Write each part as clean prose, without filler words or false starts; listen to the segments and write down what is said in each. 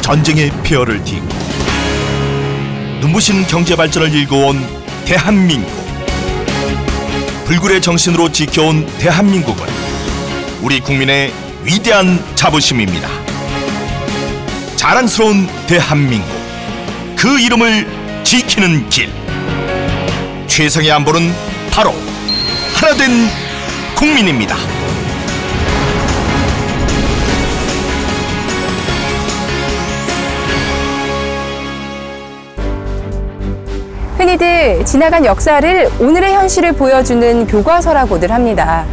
전쟁의 폐허를 딛고 눈부신 경제 발전을 일궈온 대한민국. 불굴의 정신으로 지켜온 대한민국은 우리 국민의 위대한 자부심입니다. 자랑스러운 대한민국, 그 이름을 지키는 길. 최상의 안보는 바로 하나된 국민입니다. 흔히들 지나간 역사를 오늘의 현실을 보여주는 교과서라고들 합니다.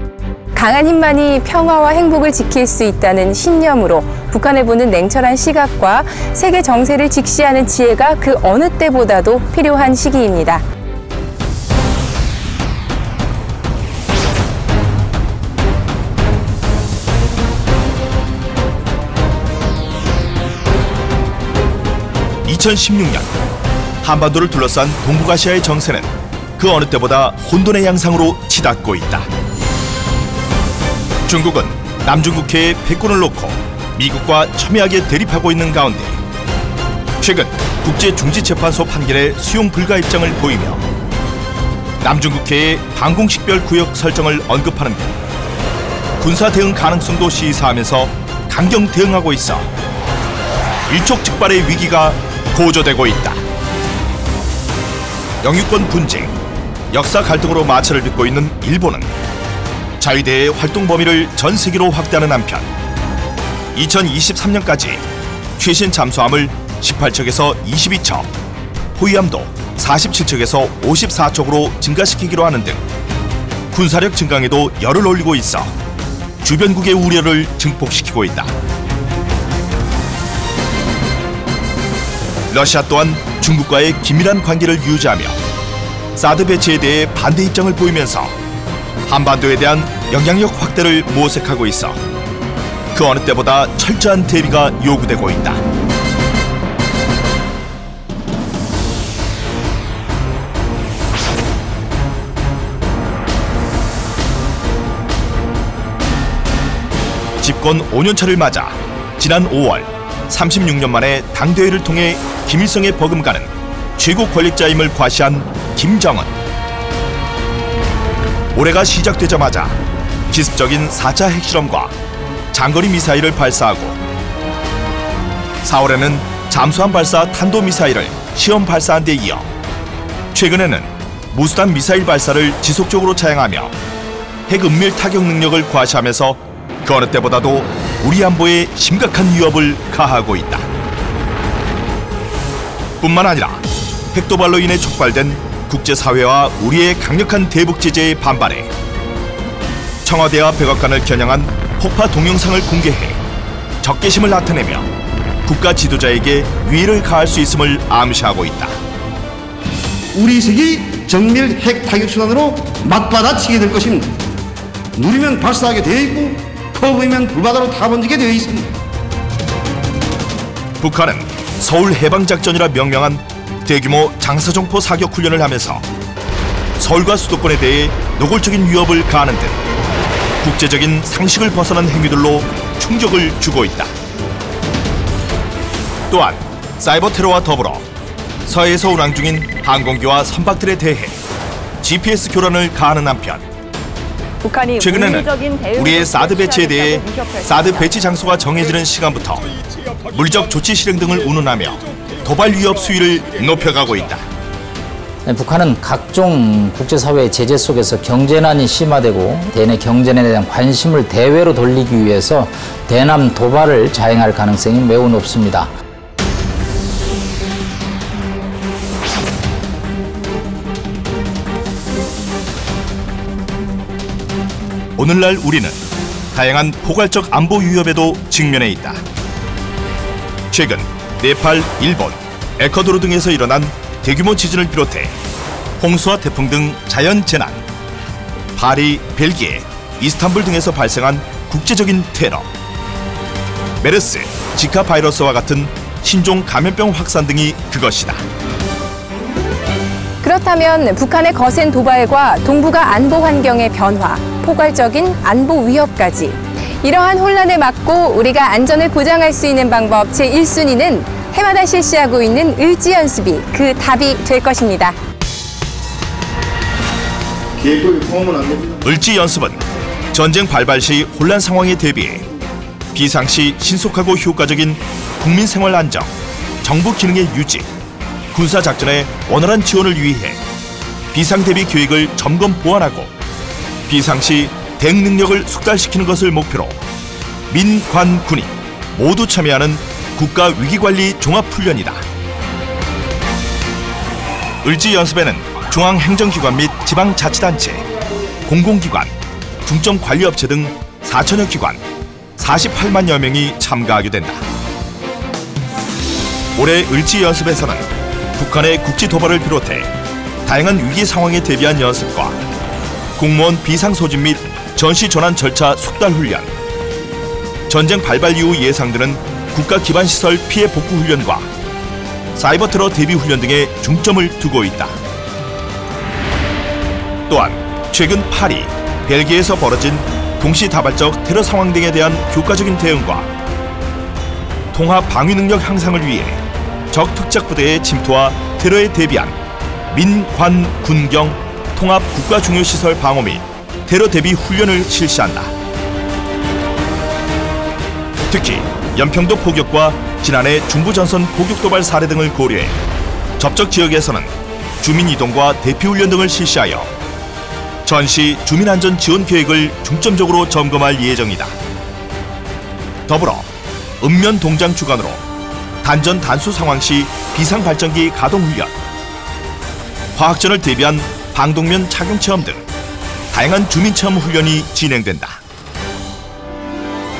강한 힘만이 평화와 행복을 지킬 수 있다는 신념으로 북한을 보는 냉철한 시각과 세계 정세를 직시하는 지혜가 그 어느 때보다도 필요한 시기입니다. (2016년) 한반도를 둘러싼 동북아시아의 정세는 그 어느 때보다 혼돈의 양상으로 치닫고 있다. 중국은 남중국해에 패권을 놓고 미국과 첨예하게 대립하고 있는 가운데 최근 국제중지재판소 판결에 수용 불가 입장을 보이며 남중국해의 방공식별 구역 설정을 언급하는 등 군사 대응 가능성도 시사하면서 강경 대응하고 있어 일촉즉발의 위기가 고조되고 있다. 영유권 분쟁, 역사 갈등으로 마찰을 빚고 있는 일본은 자위대의 활동 범위를 전 세계로 확대하는 한편 2023년까지 최신 잠수함을 18척에서 22척, 호위함도 47척에서 54척으로 증가시키기로 하는 등 군사력 증강에도 열을 올리고 있어 주변국의 우려를 증폭시키고 있다. 러시아 또한 중국과의 긴밀한 관계를 유지하며 사드 배치에 대해 반대 입장을 보이면서 한반도에 대한 영향력 확대를 모색하고 있어 그 어느 때보다 철저한 대비가 요구되고 있다. 집권 5년차를 맞아 지난 5월 36년 만에 당대회를 통해 김일성에 버금가는 최고 권력자임을 과시한 김정은. 올해가 시작되자마자 기습적인 4차 핵실험과 장거리 미사일을 발사하고 4월에는 잠수함 발사 탄도미사일을 시험 발사한 데 이어 최근에는 무수단 미사일 발사를 지속적으로 자행하며 핵은밀 타격 능력을 과시하면서 그 어느 때보다도 우리 안보에 심각한 위협을 가하고 있다. 뿐만 아니라 핵도발로 인해 촉발된 국제사회와 우리의 강력한 대북 제재에 반발해 청와대와 백악관을 겨냥한 폭파 동영상을 공개해 적개심을 나타내며 국가 지도자에게 위해를 가할 수 있음을 암시하고 있다. 우리 세계 정밀 핵 타격 수단으로 맞받아치게 될 것입니다. 누리면 발사하게 되어 있고 퍼부으면 불바다로 타번지게 되어 있습니다. 북한은 서울 해방작전이라 명명한 대규모 장사정포 사격 훈련을 하면서 서울과 수도권에 대해 노골적인 위협을 가하는 등 국제적인 상식을 벗어난 행위들로 충격을 주고 있다. 또한 사이버 테러와 더불어 서해에서 운항 중인 항공기와 선박들에 대해 GPS 교란을 가하는 한편 최근에는 우리의 사드 배치에 대해 사드 배치 장소가 정해지는 시간부터 물리적 조치 실행 등을 운운하며 도발 위협 수위를 높여가고 있다. 북한은 각종 국제사회의 제재 속에서 경제난이 심화되고 대내 경제난에 대한 관심을 대외로 돌리기 위해서 대남 도발을 자행할 가능성이 매우 높습니다. 오늘날 우리는 다양한 포괄적 안보 위협에도 직면해 있다. 최근 네팔, 일본, 에콰도르 등에서 일어난 대규모 지진을 비롯해 홍수와 태풍 등 자연재난, 파리, 벨기에, 이스탄불 등에서 발생한 국제적인 테러, 메르스, 지카 바이러스와 같은 신종 감염병 확산 등이 그것이다. 그렇다면 북한의 거센 도발과 동북아 안보 환경의 변화, 포괄적인 안보 위협까지 이러한 혼란을 막고 우리가 안전을 보장할 수 있는 방법 제1순위는 해마다 실시하고 있는 을지연습이 그 답이 될 것입니다. 을지연습은 전쟁 발발 시 혼란 상황에 대비해 비상시 신속하고 효과적인 국민 생활 안정, 정부 기능의 유지, 군사작전의 원활한 지원을 위해 비상대비 계획을 점검 보완하고 비상시 대응 능력을 숙달시키는 것을 목표로 민, 관, 군이 모두 참여하는 국가위기관리 종합훈련이다. 을지연습에는 중앙행정기관 및 지방자치단체, 공공기관, 중점관리업체 등 4천여 기관, 48만여 명이 참가하게 된다. 올해 을지연습에서는 북한의 국지도발을 비롯해 다양한 위기 상황에 대비한 연습과 공무원 비상소집 및 전시전환 절차 숙달훈련, 전쟁 발발 이후 예상되는 국가기반시설 피해 복구훈련과 사이버 테러 대비훈련 등에 중점을 두고 있다. 또한 최근 파리, 벨기에에서 벌어진 동시다발적 테러 상황 등에 대한 효과적인 대응과 통합 방위 능력 향상을 위해 적 특작부대의 침투와 테러에 대비한 민, 관, 군경 통합 국가 중요 시설 방어 및 테러 대비 훈련을 실시한다. 특히 연평도 포격과 지난해 중부전선 포격 도발 사례 등을 고려해 접촉 지역에서는 주민 이동과 대피 훈련 등을 실시하여 전시 주민안전 지원 계획을 중점적으로 점검할 예정이다. 더불어 읍면 동장 주관으로 단전 단수 상황 시 비상발전기 가동 훈련, 화학전을 대비한 방독면 착용 체험 등 다양한 주민 체험 훈련이 진행된다.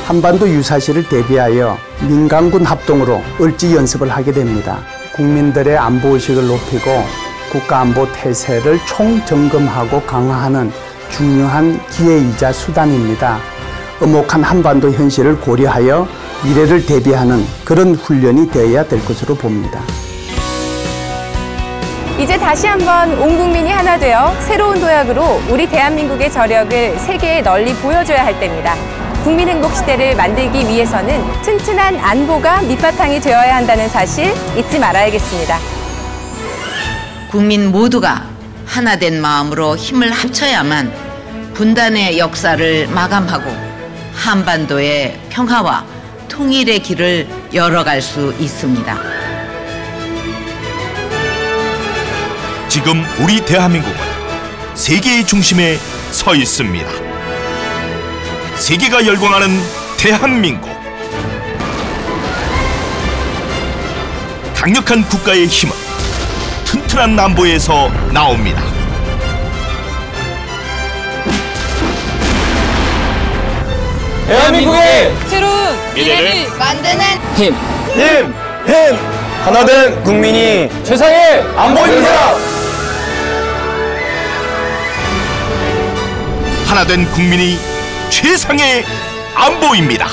한반도 유사시를 대비하여 민간군 합동으로 을지 연습을 하게 됩니다. 국민들의 안보의식을 높이고 국가안보 태세를 총점검하고 강화하는 중요한 기회이자 수단입니다. 엄혹한 한반도 현실을 고려하여 미래를 대비하는 그런 훈련이 되어야 될 것으로 봅니다. 이제 다시 한번 온 국민이 하나 되어 새로운 도약으로 우리 대한민국의 저력을 세계에 널리 보여줘야 할 때입니다. 국민 행복 시대를 만들기 위해서는 튼튼한 안보가 밑바탕이 되어야 한다는 사실 잊지 말아야겠습니다. 국민 모두가 하나된 마음으로 힘을 합쳐야만 분단의 역사를 마감하고 한반도의 평화와 통일의 길을 열어갈 수 있습니다. 지금 우리 대한민국은 세계의 중심에 서 있습니다. 세계가 열광하는 대한민국. 강력한 국가의 힘은 튼튼한 남보에서 나옵니다. 대한민국의 새로운 미래를 만드는 힘! 하나된 국민이 최상의 안보입니다. 하나된 국민이 최상의 안보입니다.